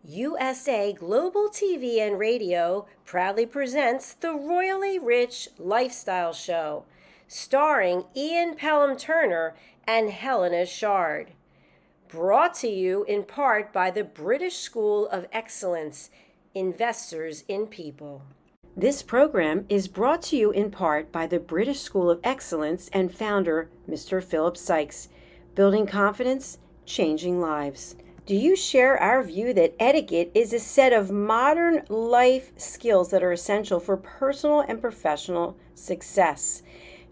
USA Global TV and Radio proudly presents the Royally Rich Lifestyle Show, starring Ian Pelham Turner and Helena CHARD. Brought to you in part by the British School of Excellence, Investors in People. This program is brought to you in part by the British School of Excellence and founder, Mr. Philip Sykes, building confidence, changing lives. Do you share our view that etiquette is a set of modern life skills that are essential for personal and professional success?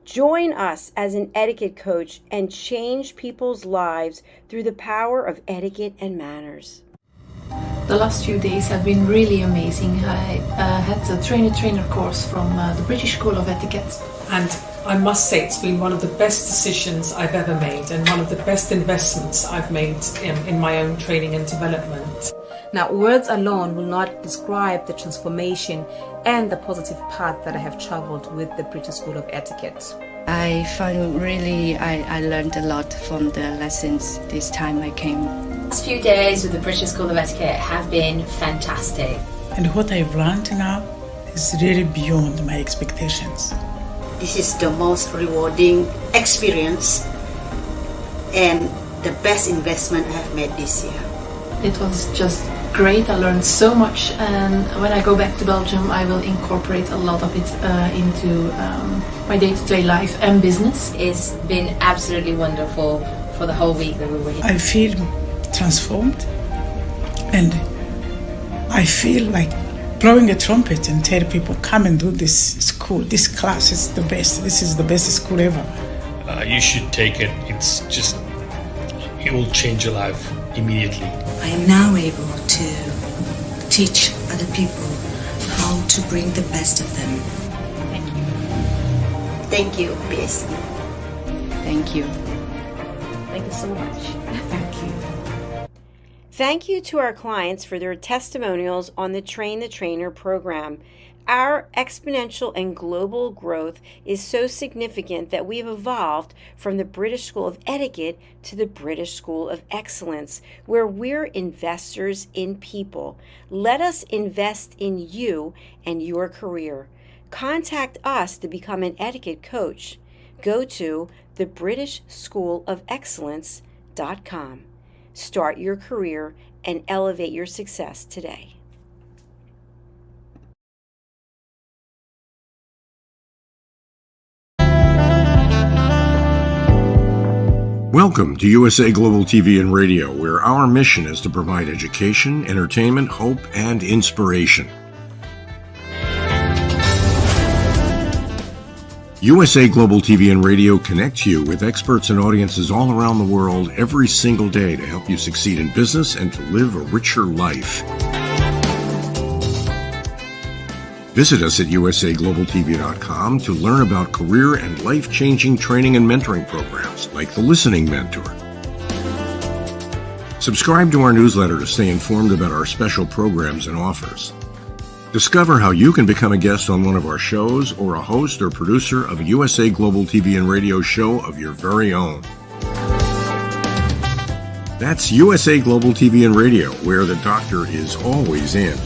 Join us as an etiquette coach and change people's lives through the power of etiquette and manners. The last few days have been really amazing. I had a trainer course from the British School of Etiquette. And I must say it's been one of the best decisions I've ever made and one of the best investments I've made in my own training and development. Now, words alone will not describe the transformation and the positive path that I have traveled with the British School of Etiquette. I find I learned a lot from the lessons this time I came. The last few days with the British School of Etiquette have been fantastic. And what I've learned now is really beyond my expectations. This is the most rewarding experience and the best investment I have made this year. It was just great. I learned so much, and when I go back to Belgium I will incorporate a lot of it into my day-to-day life and business. It's been absolutely wonderful for the whole week that we were here. I feel transformed, and I feel like blowing a trumpet and tell people, come and do this school, this class is the best, this is the best school ever. You should take it. It will change your life immediately. I am now able to teach other people how to bring the best of them. Thank you. Thank you, BSc. Thank you. Thank you so much. Thank you. Thank you to our clients for their testimonials on the Train the Trainer program. Our exponential and global growth is so significant that we have evolved from the British School of Etiquette to the British School of Excellence, where we're investors in people. Let us invest in you and your career. Contact us to become an etiquette coach. Go to thebritishschoolofexcellence.com. Start your career and elevate your success today. Welcome to USA Global TV and Radio, where our mission is to provide education, entertainment, hope, and inspiration. USA Global TV and Radio connects you with experts and audiences all around the world every single day to help you succeed in business and to live a richer life. Visit us at usaglobaltv.com to learn about career and life-changing training and mentoring programs like the Listening Mentor. Subscribe to our newsletter to stay informed about our special programs and offers. Discover how you can become a guest on one of our shows or a host or producer of a USA Global TV and Radio show of your very own. That's USA Global TV and Radio, where the doctor is always in.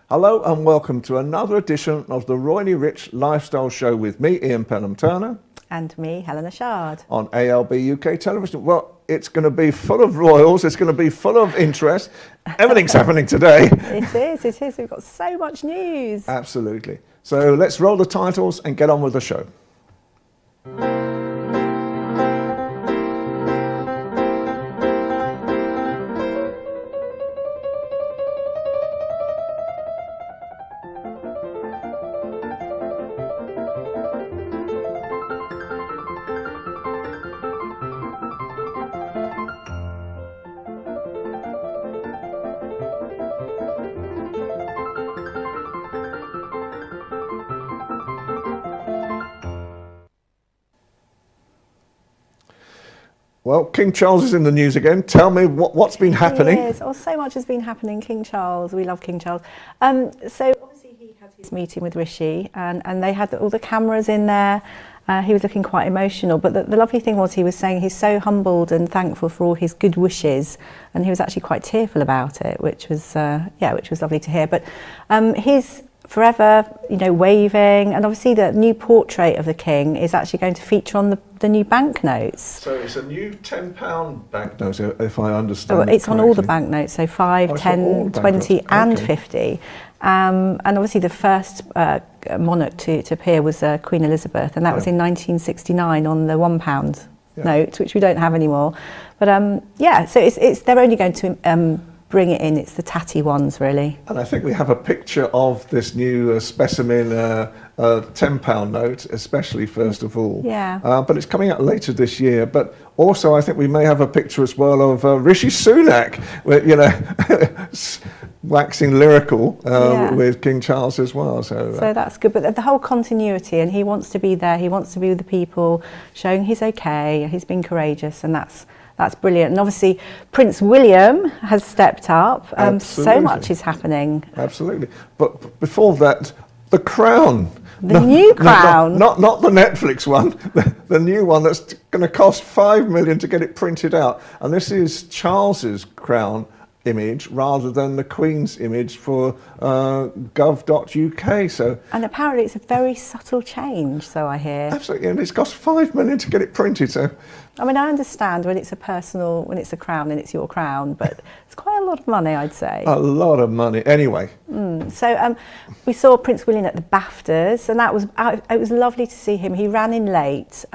Hello and welcome to another edition of the Royally Rich Lifestyle Show with me, Ian Pelham Turner. And me, Helena CHARD. On ALB UK Television. Well, it's going to be full of royals, it's going to be full of interest. Everything's happening today. It is. We've got so much news. Absolutely. So let's roll the titles and get on with the show. Well, King Charles is in the news again. Tell me what's been happening. Yes, so much has been happening. King Charles, we love King Charles. So obviously he had his meeting with Rishi, and they had all the cameras in there. He was looking quite emotional, but the lovely thing was he was saying he's so humbled and thankful for all his good wishes, and he was actually quite tearful about it, which was lovely to hear. But his forever, waving, and obviously the new portrait of the king is actually going to feature on the new banknotes. So it's a new £10 banknote, if I understand. It's on all the banknotes, so 5, 10, 20 and 50. And obviously the first monarch to appear was Queen Elizabeth, and that was in 1969 on the £1 note, which we don't have anymore. But so it's they're only going to bring it in. It's the tatty ones, really. And I think we have a picture of this new specimen £10 note, especially first of all. Yeah. But it's coming out later this year. But also, I think we may have a picture as well of Rishi Sunak, waxing lyrical with King Charles as well. So that's good. But the whole continuity, and he wants to be there. He wants to be with the people, showing he's okay. He's been courageous, and that's brilliant. And obviously Prince William has stepped up. So much is happening. Absolutely. But before that, the Crown. The new Crown. Not the Netflix one, the new one that's going to cost $5 million to get it printed out. And this is Charles's crown image rather than the Queen's image for gov.uk. So, and apparently it's a very subtle change, so I hear. Absolutely, and it's cost $5 million to get it printed. So, I mean, I understand when it's a crown and it's your crown, but it's quite a lot of money, I'd say. A lot of money, anyway. So we saw Prince William at the BAFTAs, and it was lovely to see him. He ran in late.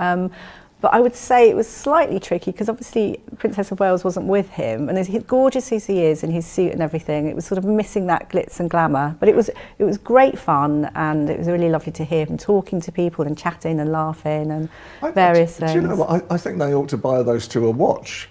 But I would say it was slightly tricky because obviously Princess of Wales wasn't with him, and as gorgeous as he is in his suit and everything, it was sort of missing that glitz and glamour. But it was great fun, and it was really lovely to hear him talking to people and chatting and laughing and various things. Do you know what? I think they ought to buy those two a watch.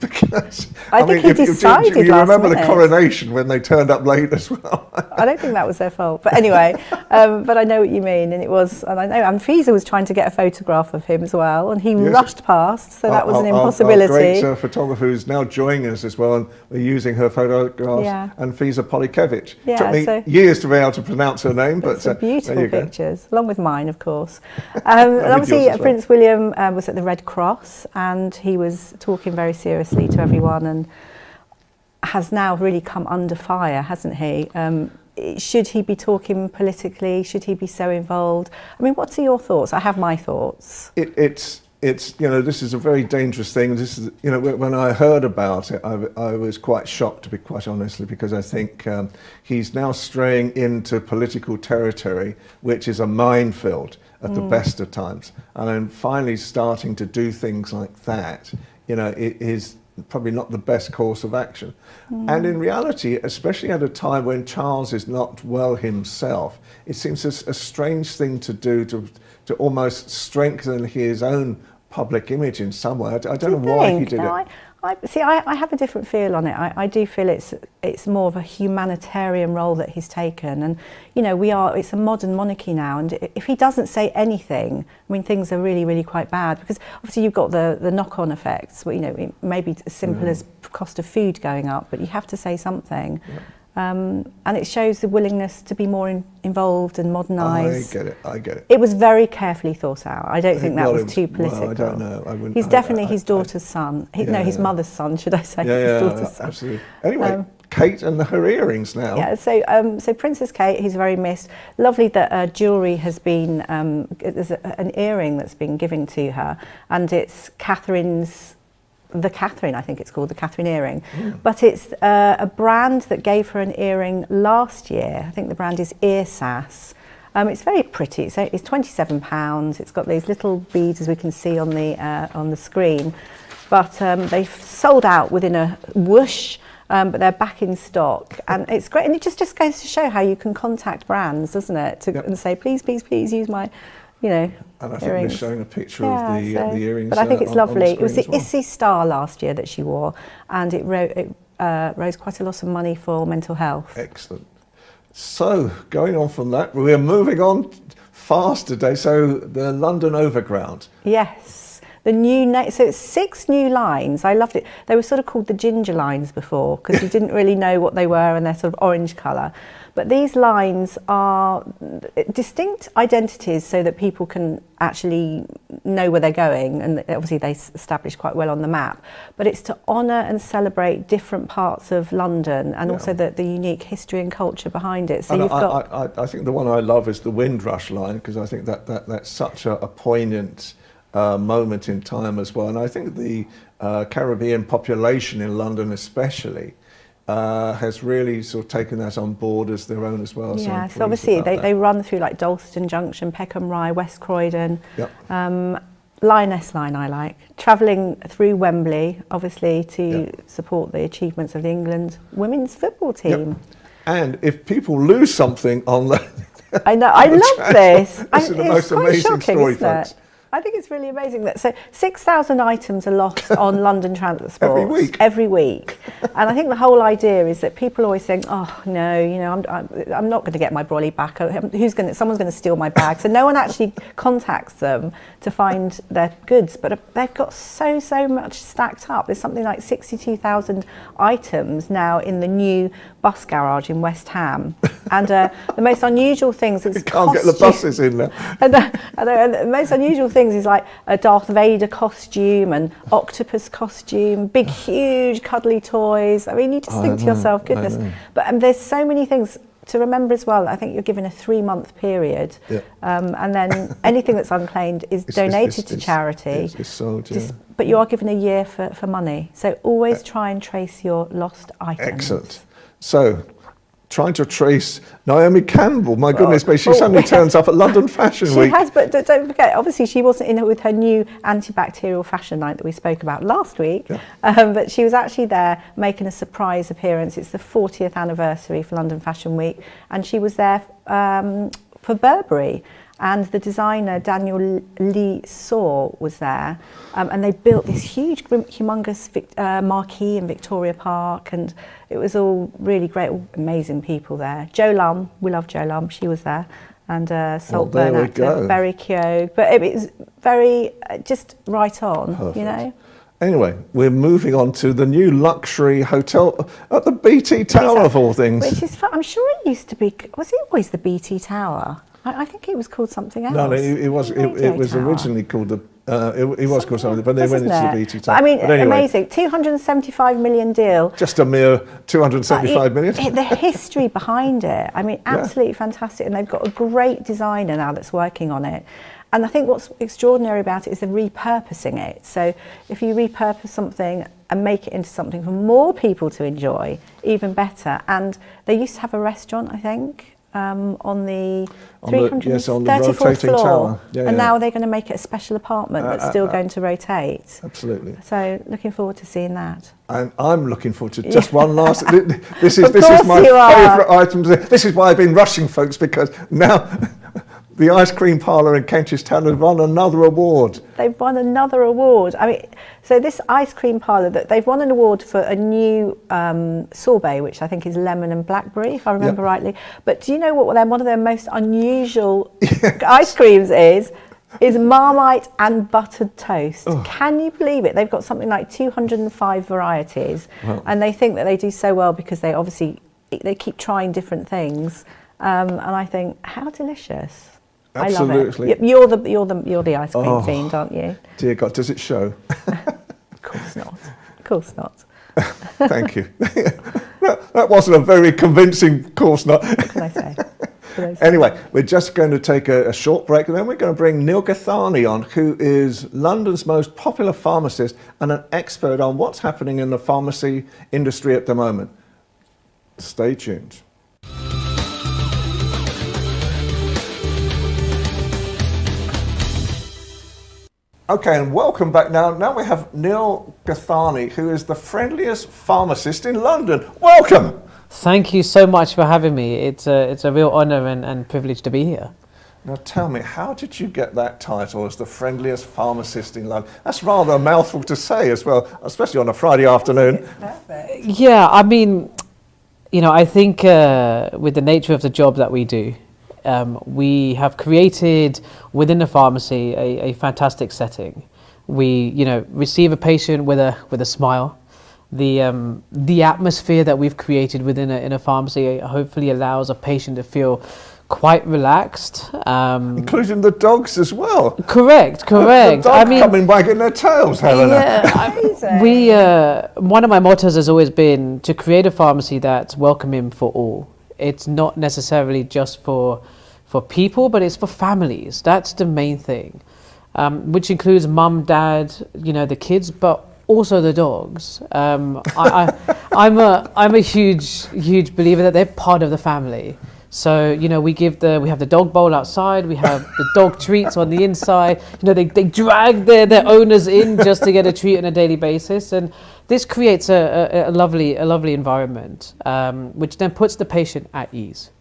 Because I think he decided you remember last the coronation when they turned up late as well. I don't think that was their fault, but anyway, but I know what you mean, and I know Anfisa was trying to get a photograph of him as well, and he rushed past, so that was an impossibility. Our great photographer who's now joining us as well, and we're using her photographs, Anfisa Polikevich. Took me years to be able to pronounce her name, but beautiful pictures, along with mine, of course. And obviously, Prince William was at the Red Cross, and he was talking very seriously to everyone, and has now really come under fire, hasn't he? Should he be talking politically? Should he be so involved? I mean, what are your thoughts? I have my thoughts. It's this is a very dangerous thing. This is when I heard about it, I was quite shocked, to be quite honestly, because I think he's now straying into political territory, which is a minefield at the best of times, and then finally starting to do things like that. It is probably not the best course of action. And in reality, especially at a time when Charles is not well himself, it seems a strange thing to do to almost strengthen his own public image in some way. I don't know why he did it. I have a different feel on it. I do feel it's more of a humanitarian role that he's taken, and it's a modern monarchy now, and if he doesn't say anything, I mean, things are really, really quite bad, because obviously you've got the knock-on effects. It may be as simple as cost of food going up, but you have to say something. And it shows the willingness to be more involved and modernise. I get it. It was very carefully thought out. I don't think that was too political. Well, I don't know. He's definitely his daughter's son. His mother's son, should I say? His daughter's son. Absolutely. Anyway, Kate and her earrings now. Yeah, so Princess Kate, who's very missed. Lovely that jewellery has been, there's an earring that's been given to her, and it's the Catherine, I think it's called, the Catherine earring. But it's a brand that gave her an earring last year. I think the brand is Earsass. It's very pretty. So it's £27. It's got these little beads, as we can see on the screen. But they've sold out within a whoosh. But they're back in stock, and it's great. And it just goes to show how you can contact brands, doesn't it? And say, please use my, And I think earrings. we're showing a picture of the earrings. But I think it's lovely. It was the well. Issy Star last year that she wore, and it raised quite a lot of money for mental health. Excellent. So, going on from that, we're moving on fast today. So, the London Overground. Yes. the so it's 6 new lines. I loved it. They were sort of called the ginger lines before because you didn't really know what they were, and they're sort of orange colour. But these lines are distinct identities so that people can actually know where they're going, and obviously they establish quite well on the map. But it's to honour and celebrate different parts of London and also the unique history and culture behind it. So and you've got... I think the one I love is the Windrush line, because I think that's such a poignant moment in time as well. And I think the Caribbean population in London especially has really sort of taken that on board as their own as well. Yeah, so obviously they run through like Dalston Junction, Peckham Rye, West Croydon. Yep. Lioness line I like. Travelling through Wembley, obviously, to support the achievements of the England women's football team. Yep. And if people lose something on the... I know, I love this. This is the most amazing story, folks. I think it's really amazing that 6,000 items are lost on London transport every week, and I think the whole idea is that people always think, oh no, you know, I'm not going to get my brolly back. Someone's going to steal my bag. So no one actually contacts them to find their goods, but they've got so much stacked up. There's something like 62,000 items now in the new bus garage in West Ham, and the most unusual things is you can't get the buses in there. And the most unusual things is like a Darth Vader costume, and octopus costume, big huge cuddly toys. I mean, you just think to yourself, goodness. But there's so many things to remember as well. I think you're given a 3-month period, and then anything that's unclaimed is donated to charity. It's sold, but you are given a year for money. So always try and trace your lost items. Excellent. So, trying to trace Naomi Campbell, my goodness me, she suddenly turns up at London Fashion Week. She has, but don't forget, obviously she wasn't in it with her new antibacterial fashion night that we spoke about last week, but she was actually there making a surprise appearance. It's the 40th anniversary for London Fashion Week, and she was there for Burberry. And the designer, Daniel Lee Saw, was there. And they built this huge, humongous marquee in Victoria Park. And it was all really great, amazing people there. Jo Lum, we love Jo Lum, she was there. And Saltburn actor, Berry Keogh. But it was very, just right on, you know. Anyway, we're moving on to the new luxury hotel at the BT Tower, of all things. Which is fun. I'm sure it used to be, was it always the BT Tower? I think it was called something else. No, it was originally called the. It was called something, but they went into the BT Tower. I mean, anyway, amazing. 275 million deal. Just a mere 275 million. The history behind it. I mean, absolutely fantastic. And they've got a great designer now that's working on it. And I think what's extraordinary about it is they're repurposing it. So if you repurpose something and make it into something for more people to enjoy, even better. And they used to have a restaurant, I think. On the 334th floor, tower. And now they're going to make it a special apartment that's still going to rotate. Absolutely. So looking forward to seeing that. And I'm looking forward to just one last. This is my favourite item. This is why I've been rushing, folks, because now the ice cream parlour in Kentish Town has won another award. They've won another award. I mean, so this ice cream parlour, that they've won an award for a new sorbet, which I think is lemon and blackberry, if I remember rightly. But do you know what one of their most unusual ice creams is Marmite and buttered toast. Can you believe it? They've got something like 205 varieties, and they think that they do so well because they keep trying different things. And I think, how delicious. Absolutely. I love it. You're the ice cream fiend, aren't you? Dear God, does it show? Of course not. Of course not. Thank you. That wasn't a very convincing course not. What can I say? Anyway, we're just going to take a short break, and then we're going to bring Neil Gathani on, who is London's most popular pharmacist and an expert on what's happening in the pharmacy industry at the moment. Stay tuned. Okay, and welcome back now. Now we have Neil Gathani, who is the friendliest pharmacist in London. Welcome! Thank you so much for having me. It's a real honour and privilege to be here. Now tell me, how did you get that title as the friendliest pharmacist in London? That's rather a mouthful to say as well, especially on a Friday afternoon. Yeah, I mean, you know, I think with the nature of the job that we do, we have created within the pharmacy a fantastic setting We, receive a patient with a smile. The atmosphere that we've created within a pharmacy hopefully allows a patient to feel quite relaxed, including the dogs as well. Correct. The dog coming wagging their tails, Helena. Yeah, one of my mottos has always been to create a pharmacy that's welcoming for all. It's not necessarily just for people, but it's for families. That's the main thing, which includes mum, dad, the kids, but also the dogs. I'm a huge believer that they're part of the family. So we have the dog bowl outside, we have the dog treats on the inside. They drag their owners in just to get a treat on a daily basis, and this creates a lovely environment, which then puts the patient at ease,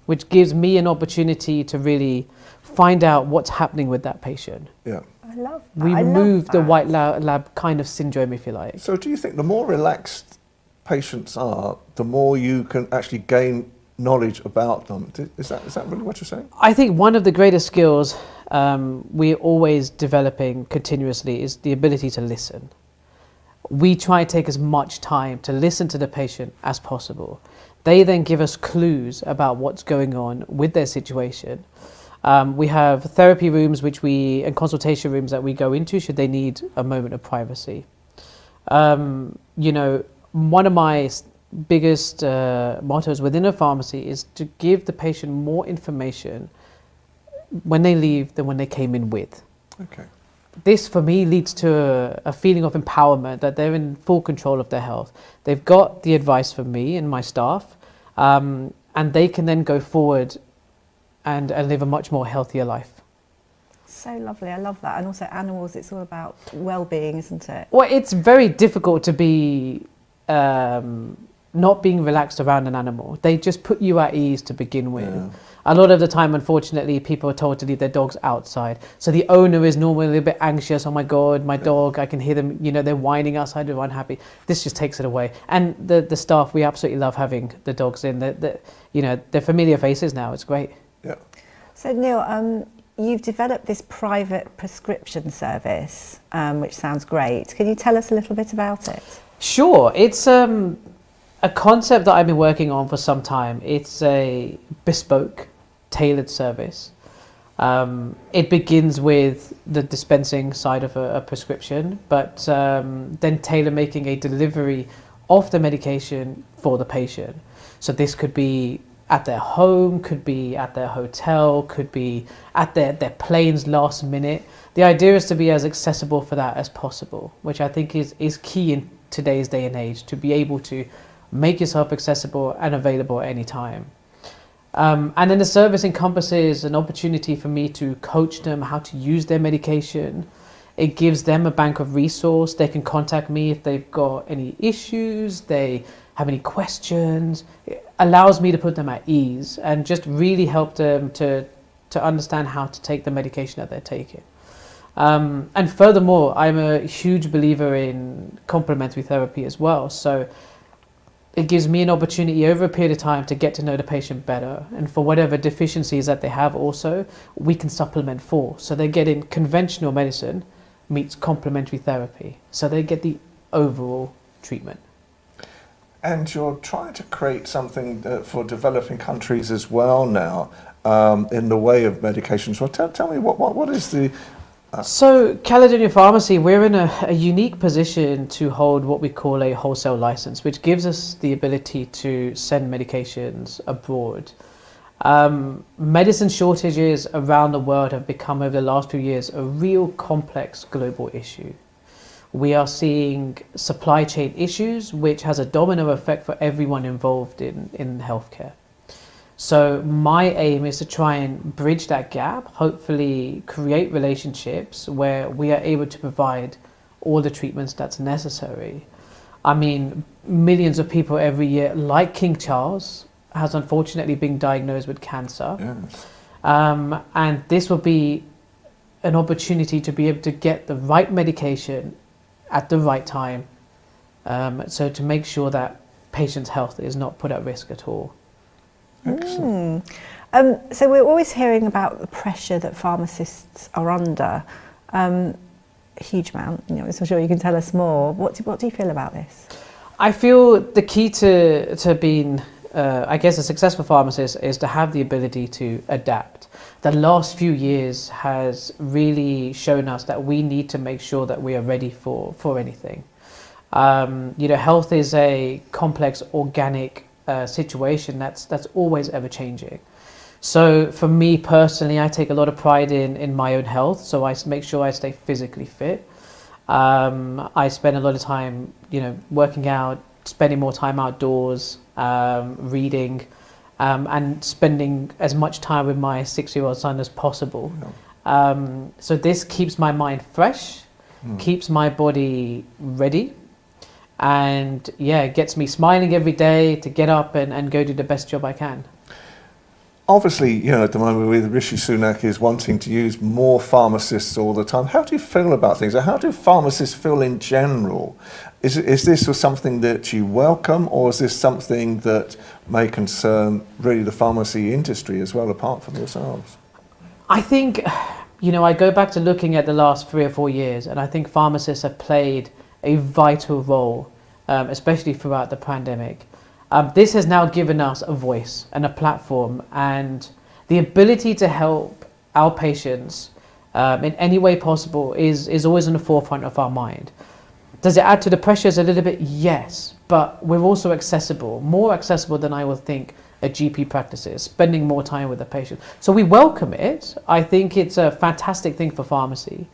which gives me an opportunity to really find out what's happening with that patient. Yeah. I love that. We remove the white lab kind of syndrome, if you like. So do you think the more relaxed patients are, the more you can actually gain knowledge about them? Is that really what you're saying? I think one of the greatest skills we're always developing continuously is the ability to listen. We try to take as much time to listen to the patient as possible. They then give us clues about what's going on with their situation. We have therapy rooms and consultation rooms that we go into should they need a moment of privacy. One of my biggest mottos within a pharmacy is to give the patient more information when they leave than when they came in with. Okay. This for me leads to a feeling of empowerment, that they're in full control of their health. They've got the advice from me and my staff, and they can then go forward and live a much more healthier life. So lovely, I love that. And also animals, it's all about well-being, isn't it? Well, it's very difficult to be not being relaxed around an animal. They just put you at ease to begin with. Yeah. A lot of the time, unfortunately, people are told to leave their dogs outside. So the owner is normally a little bit anxious. Oh my God, my dog, I can hear them, they're whining outside, they're unhappy. This just takes it away. And the staff, we absolutely love having the dogs in. They're familiar faces now, it's great. Yeah. So Neil, you've developed this private prescription service, which sounds great. Can you tell us a little bit about it? Sure. It's a concept that I've been working on for some time. It's a bespoke, tailored service. It begins with the dispensing side of a prescription, but then tailor-making a delivery of the medication for the patient. So this could be at their home, could be at their hotel, could be at their planes last minute. The idea is to be as accessible for that as possible, which I think is key in today's day and age, to be able to make yourself accessible and available at any time. And then the service encompasses an opportunity for me to coach them how to use their medication. It gives them a bank of resource. They can contact me if they've got any issues, they have any questions. It allows me to put them at ease and just really help them to understand how to take the medication that they're taking. And furthermore, I'm a huge believer in complementary therapy as well. So it gives me an opportunity over a period of time to get to know the patient better. And for whatever deficiencies that they have also, we can supplement for. So they're getting conventional medicine meets complementary therapy. So they get the overall treatment. And you're trying to create something for developing countries as well now, in the way of medications. Well, tell me, what is the... So Caledonia Pharmacy, we're in a unique position to hold what we call a wholesale license, which gives us the ability to send medications abroad. Medicine shortages around the world have become, over the last few years, a real complex global issue. We are seeing supply chain issues, which has a domino effect for everyone involved in healthcare. So my aim is to try and bridge that gap, hopefully create relationships where we are able to provide all the treatments that's necessary. I mean, millions of people every year, like King Charles, has unfortunately been diagnosed with cancer. Yes. And this will be an opportunity to be able to get the right medication at the right time, so to make sure that patients' health is not put at risk at all. Excellent. So we're always hearing about the pressure that pharmacists are under. a huge amount. You know, so I'm sure you can tell us more. What do you feel about this? I feel the key to being, I guess, a successful pharmacist is to have the ability to adapt. The last few years has really shown us that we need to make sure that we are ready for anything. You know, health is a complex organic situation that's always ever changing. So for me personally, I take a lot of pride in my own health, so I make sure I stay physically fit. I spend a lot of time, you know, working out, spending more time outdoors, reading, and spending as much time with my 6-year-old son as possible. So this keeps my mind fresh, keeps my body ready, and yeah, it gets me smiling every day to get up and go do the best job I can. Obviously, you know, at the moment with Rishi Sunak is wanting to use more pharmacists all the time. How do you feel about things? How do pharmacists feel in general? Is this something that you welcome, or is this something that may concern really the pharmacy industry as well, apart from yourselves? I think, you know, I go back to looking at the last 3 or 4 years, and I think pharmacists have played a vital role, especially throughout the pandemic. This has now given us a voice and a platform, and the ability to help our patients in any way possible is always in the forefront of our mind. Does it add to the pressures a little bit? Yes, but we're also accessible, more accessible than I would think a GP practice is, spending more time with the patient. So we welcome it. I think it's a fantastic thing for pharmacy.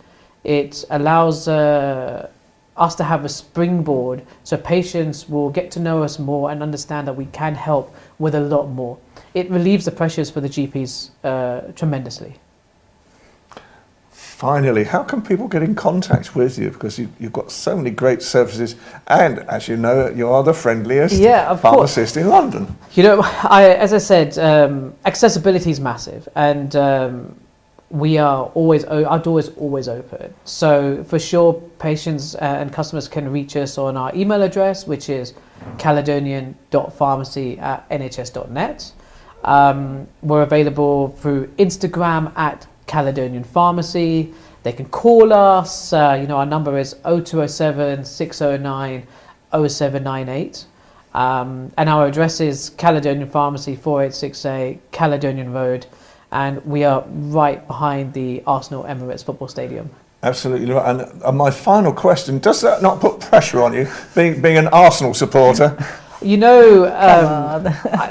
It allows us to have a springboard so patients will get to know us more and understand that we can help with a lot more. It relieves the pressures for the GPs tremendously. Finally, how can people get in contact with you? Because you've got so many great services, and as you know, you are the friendliest pharmacist in London. You know, as I said, accessibility is massive, and we are always, our door is always open. So for sure, patients and customers can reach us on our email address, which is caledonian.pharmacy@nhs.net. We're available through Instagram @Caledonian Pharmacy. They can call us. You know, our number is 0207 609 0798. And our address is Caledonian Pharmacy, 4868 Caledonian Road. And we are right behind the Arsenal Emirates football stadium. Absolutely. And my final question, does that not put pressure on you, being an Arsenal supporter? You know,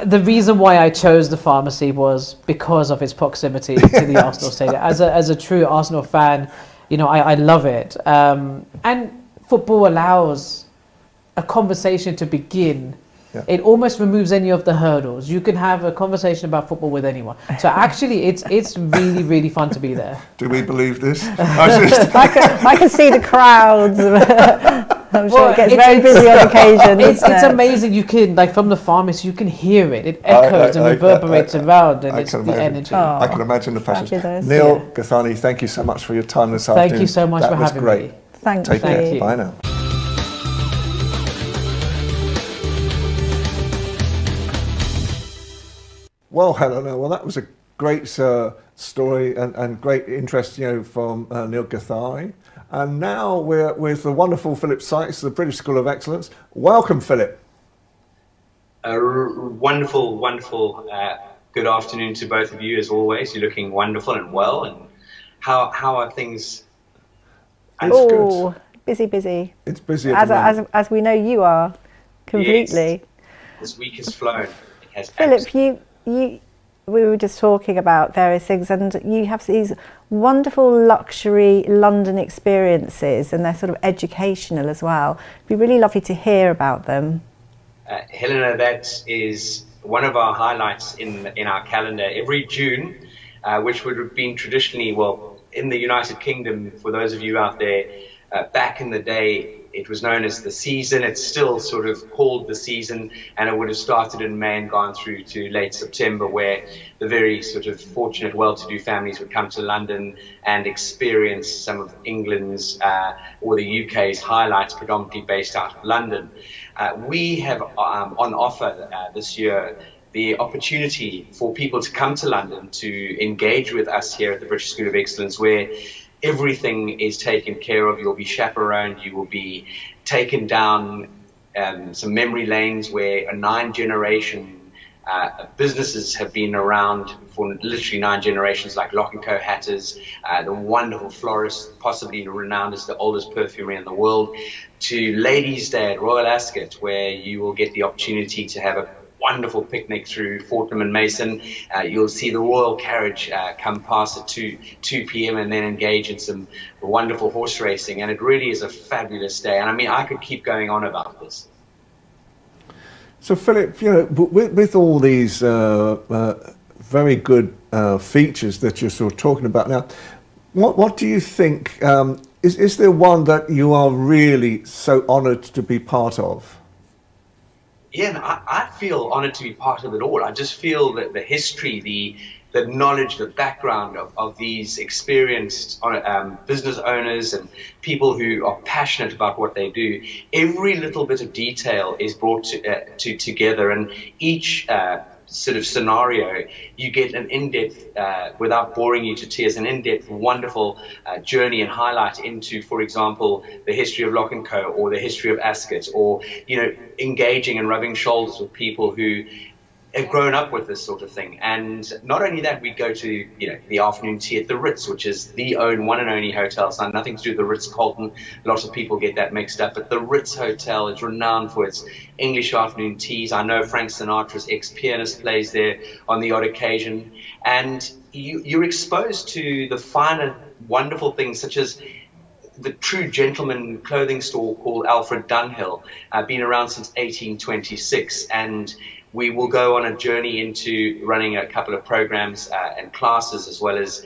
the reason why I chose the pharmacy was because of its proximity to the Arsenal stadium. As a true Arsenal fan, you know, I love it. And football allows a conversation to begin. Yeah. It almost removes any of the hurdles. You can have a conversation about football with anyone. So actually, it's really, really fun to be there. Do we believe this? I can see the crowds. I'm sure it gets very busy on occasion. It's amazing. You can, like, from the pharmacy, you can hear it. It echoes and reverberates around, and it's the energy. I can imagine the passion. Neil Gathani, thank you so much for your time this afternoon. Thank you so much for having me. Thank you. Take care. Bye now. Well, Helena, that was a great story and great interest, you know, from Neil Gathani. And now we're with the wonderful Philip Sykes, the British School of Excellence. Welcome, Philip. Wonderful. Good afternoon to both of you, as always. You're looking wonderful and well. And how are things? Oh, busy. It's busy as we know you are completely. Yes. This week has flown. It has. Philip, we were just talking about various things, and you have these wonderful luxury London experiences, and they're sort of educational as well. It'd be really lovely to hear about them. Helena, that is one of our highlights in our calendar. Every June, which would have been traditionally, well, in the United Kingdom, for those of you out there, back in the day, it was known as the season. It's still sort of called the season, and it would have started in May and gone through to late September, where the very sort of fortunate, well-to-do families would come to London and experience some of England's or the UK's highlights, predominantly based out of London. We have on offer this year the opportunity for people to come to London to engage with us here at the British School of Excellence, where everything is taken care of. You'll be chaperoned. You will be taken down some memory lanes where a 9-generation businesses have been around for literally 9 generations, like Lock & Co Hatters, the wonderful florist, possibly renowned as the oldest perfumery in the world, to Ladies' Day at Royal Ascot, where you will get the opportunity to have a wonderful picnic through Fortnum and Mason. You'll see the royal carriage come past at 2 p.m. and then engage in some wonderful horse racing. And it really is a fabulous day. And I mean, I could keep going on about this. So Philip, you know, with all these very good features that you're sort of talking about now, what do you think, is there one that you are really so honoured to be part of? Yeah, and I feel honoured to be part of it all. I just feel that the history, the knowledge, the background of these experienced business owners and people who are passionate about what they do, every little bit of detail is brought together, and each sort of scenario, you get an in-depth, without boring you to tears, an in-depth, wonderful journey and highlight into, for example, the history of Lock & Co or the history of Ascot, or, you know, engaging and rubbing shoulders with people who have grown up with this sort of thing. And not only that, we go to, you know, the afternoon tea at the Ritz, which is the one and only hotel. It's nothing to do with the Ritz-Carlton. Lots of people get that mixed up. But the Ritz Hotel is renowned for its English afternoon teas. I know Frank Sinatra's ex-pianist plays there on the odd occasion. And you're exposed to the finer, wonderful things, such as the True Gentleman clothing store called Alfred Dunhill, been around since 1826. And we will go on a journey into running a couple of programs and classes, as well as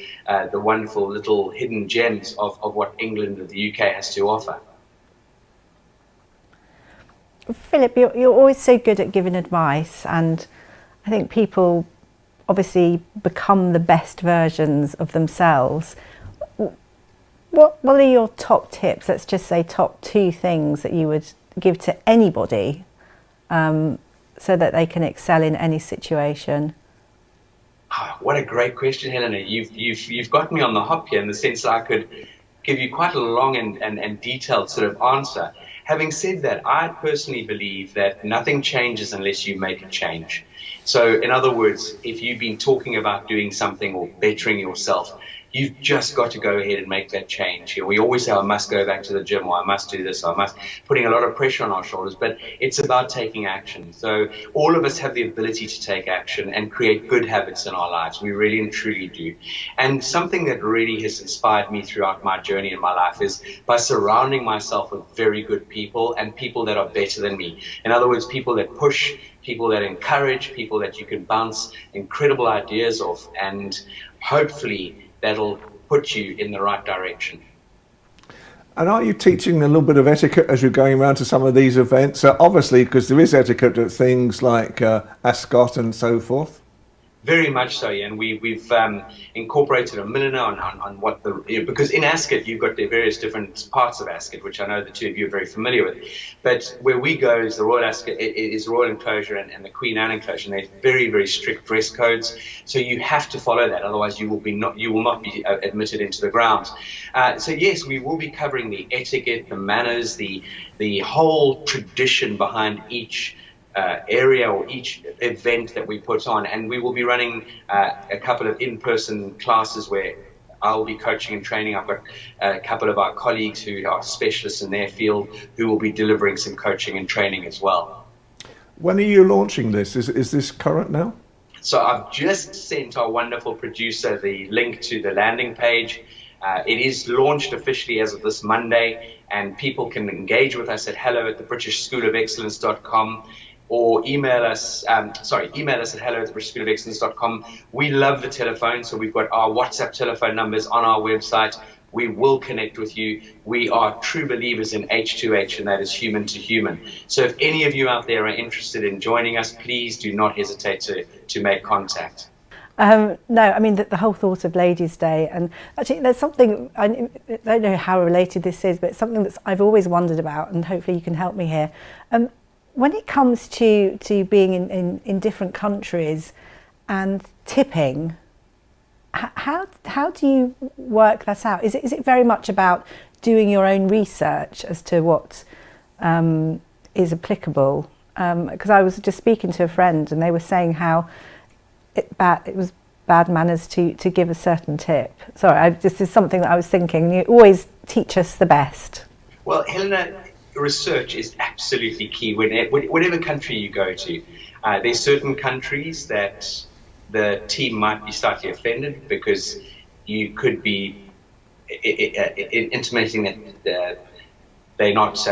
the wonderful little hidden gems of what England and the UK has to offer. Philip, you're always so good at giving advice, and I think people obviously become the best versions of themselves. What are your top tips? Let's just say top 2 things that you would give to anybody so that they can excel in any situation. Oh, what a great question, Helena. You've got me on the hop here, in the sense that I could give you quite a long and detailed sort of answer. Having said that, I personally believe that nothing changes unless you make a change. So in other words, if you've been talking about doing something or bettering yourself, you've just got to go ahead and make that change. You know, we always say, I must go back to the gym, or I must do this, or I must, putting a lot of pressure on our shoulders, but it's about taking action. So all of us have the ability to take action and create good habits in our lives. We really and truly do. And something that really has inspired me throughout my journey in my life is by surrounding myself with very good people, and people that are better than me. In other words, people that push, people that encourage, people that you can bounce incredible ideas off, and hopefully that'll put you in the right direction. And are you teaching a little bit of etiquette as you're going around to some of these events? Obviously, because there is etiquette at things like Ascot and so forth. Very much so, yeah. And we've incorporated a milliner on what the, you know, because in Ascot you've got the various different parts of Ascot, which I know the two of you are very familiar with. But where we go is the Royal Ascot, is Royal Enclosure and the Queen Anne Enclosure, and there's very, very strict dress codes. So you have to follow that, otherwise you will not be admitted into the grounds. So yes, we will be covering the etiquette, the manners, the whole tradition behind each area or each event that we put on, and we will be running a couple of in-person classes where I'll be coaching and training. I've got a couple of our colleagues who are specialists in their field who will be delivering some coaching and training as well. When are you launching this? Is this current now? So I've just sent our wonderful producer the link to the landing page. It is launched officially as of this Monday, and people can engage with us at hello@thebritishschoolofexcellence.com. or email us at hello@thebritishschoolofexcellence.com. We love the telephone, so we've got our WhatsApp telephone numbers on our website. We will connect with you. We are true believers in H2H, and that is human to human. So if any of you out there are interested in joining us, please do not hesitate to make contact. No, I mean, the whole thought of Ladies' Day, and actually there's something, I don't know how related this is, but it's something that I've always wondered about, and hopefully you can help me here. When it comes to being in different countries and tipping, How do you work that out? Is it very much about doing your own research as to what is applicable? Because I was just speaking to a friend and they were saying how it was bad manners to give a certain tip. Sorry, this is something that I was thinking. You always teach us the best. Well, Helena, research is absolutely key. Whatever country you go to, there's certain countries that the team might be slightly offended because you could be intimating that they're not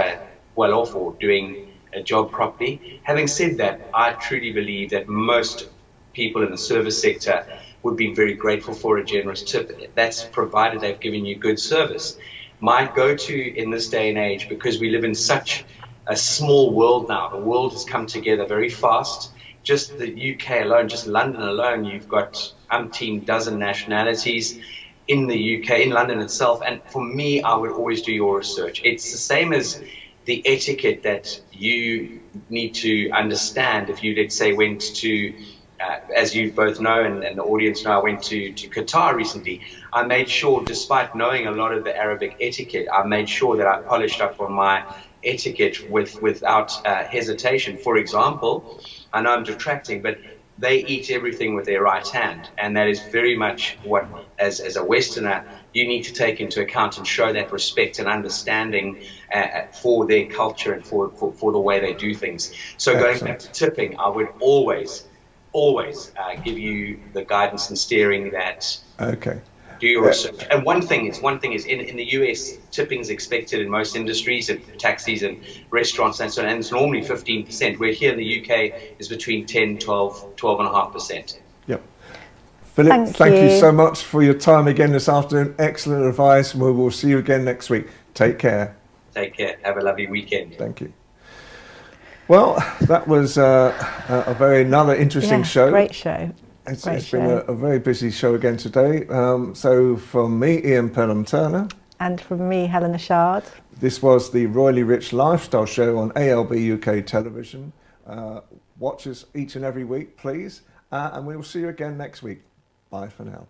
well off or doing a job properly. Having said that, I truly believe that most people in the service sector would be very grateful for a generous tip. That's provided they've given you good service. My go-to in this day and age, because we live in such a small world now, the world has come together very fast. Just the UK alone, just London alone, you've got umpteen dozen nationalities in the UK, in London itself. And for me, I would always do your research. It's the same as the etiquette that you need to understand. If you, let's say, went to, as you both know and the audience know, I went to Qatar recently. I made sure, despite knowing a lot of the Arabic etiquette, I made sure that I polished up on my etiquette without hesitation. For example, I know I'm detracting, but they eat everything with their right hand, and that is very much what, as a Westerner, you need to take into account and show that respect and understanding for their culture and for the way they do things. So going back to tipping, I would always give you the guidance and steering that do your research. And one thing is in the US, tipping is expected in most industries, in taxis and restaurants and so on, and it's normally 15%, where here in the UK is between 10, 12, 12.5%. Yep. Philip, thank you so much for your time again this afternoon. Excellent advice. We will see you again next week. Take care. Take care. Have a lovely weekend. Thank you. Well, that was another interesting show. Great show. It's been a very busy show again today. So from me, Ian Pelham-Turner. And from me, Helena Chard. This was the Royally Rich Lifestyle Show on ALB UK Television. Watch us each and every week, please. And we will see you again next week. Bye for now.